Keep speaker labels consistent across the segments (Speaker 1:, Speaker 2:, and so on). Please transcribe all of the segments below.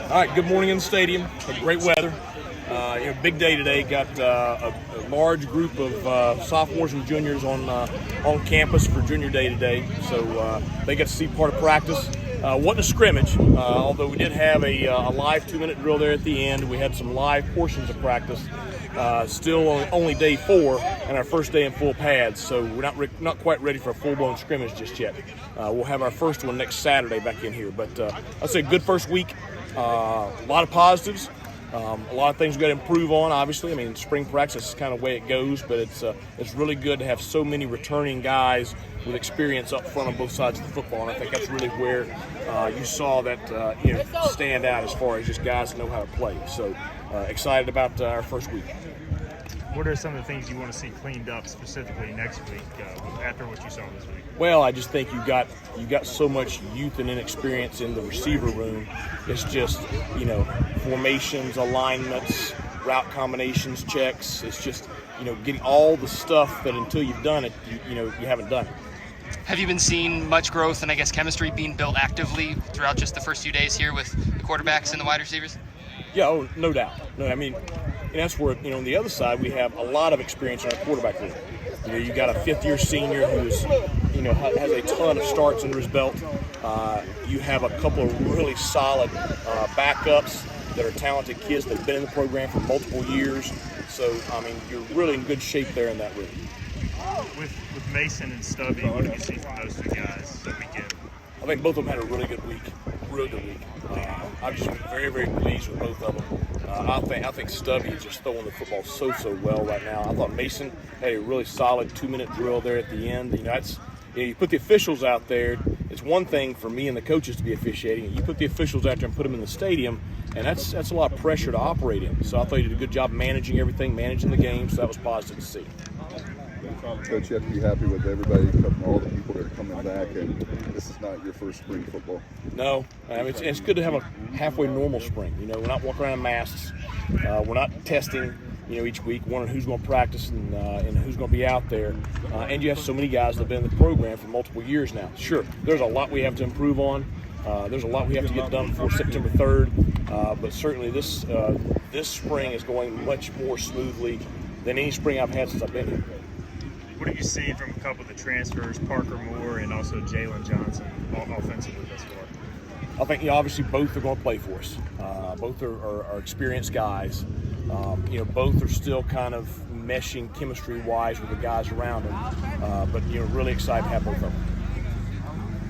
Speaker 1: All right, good morning in the stadium. Had great weather. Big day today. Got a large group of sophomores and juniors on campus for junior day today. So they got to see part of practice. Wasn't a scrimmage, although we did have a live 2-minute drill there at the end. We had some live portions of practice. Still only day 4 and our first day in full pads, so we're not quite ready for a full-blown scrimmage just yet. We'll have our first one next Saturday back in here. But I'd say good first week. A lot of positives. A lot of things we've got to improve on, obviously. I mean, spring practice is kind of the way it goes, but it's really good to have so many returning guys with experience up front on both sides of the football, and I think that's really where you saw that stand out as far as just guys who know how to play. So excited about our first week.
Speaker 2: What are some of the things you want to see cleaned up specifically next week after what you saw this week?
Speaker 1: Well, I just think you got so much youth and inexperience in the receiver room. It's just, formations, alignments, route combinations, checks. It's just, getting all the stuff that until you've done it, you haven't done it.
Speaker 3: Have you been seeing much growth and chemistry being built actively throughout just the first few days here with the quarterbacks and the wide receivers?
Speaker 1: Yeah, no doubt. No, I mean, that's where, on the other side, we have a lot of experience in our quarterback room. You got a fifth-year senior who's, has a ton of starts under his belt. You have a couple of really solid backups that are talented kids that have been in the program for multiple years. So, I mean, you're really in good shape there in that room.
Speaker 2: With Mason and Stubby, what have you seen from those two guys this weekend?
Speaker 1: I think both of them had a really good week. I've just been very, very pleased with both of them. I think Stubby is just throwing the football so well right now. I thought Mason had a really solid 2-minute drill there at the end. You put the officials out there. It's one thing for me and the coaches to be officiating. You put the officials out there and put them in the stadium, and that's a lot of pressure to operate in. So I thought you did a good job managing everything, managing the game. So that was positive to see.
Speaker 4: Coach, you have to be happy with everybody, all the people that are coming back, and this is not your first spring football.
Speaker 1: No, I mean, it's good to have a halfway normal spring. We're not walking around in masks. We're not testing, each week, wondering who's going to practice and who's going to be out there. And you have so many guys that have been in the program for multiple years now. Sure, there's a lot we have to improve on. There's a lot we have to get done before September 3rd. But certainly this spring is going much more smoothly than any spring I've had since I've been here.
Speaker 2: What have you seen from a couple of the transfers, Parker Moore and also Jalen Johnson, offensively thus far?
Speaker 1: I think, obviously both are going to play for us. Both are experienced guys. Both are still kind of meshing chemistry-wise with the guys around them. But, really excited to have both of them.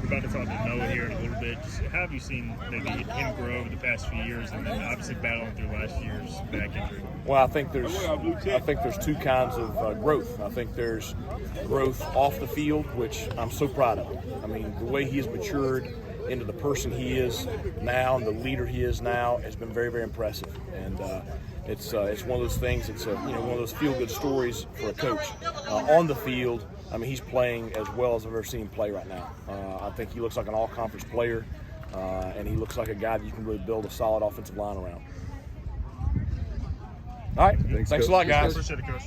Speaker 2: We're about to talk to Noah here in a little bit. Just how have you seen maybe him grow over the past few years, and then obviously battling through last year's back injury?
Speaker 1: Well, I think there's two kinds of growth. I think there's growth off the field, which I'm so proud of. I mean, the way he has matured into the person he is now and the leader he is now has been very, very impressive. And it's one of those things. It's one of those feel-good stories for a coach. On the field, I mean, he's playing as well as I've ever seen him play right now. I think he looks like an all-conference player, and he looks like a guy that you can really build a solid offensive line around. All right, thanks a lot, guys.
Speaker 2: Appreciate it, Coach.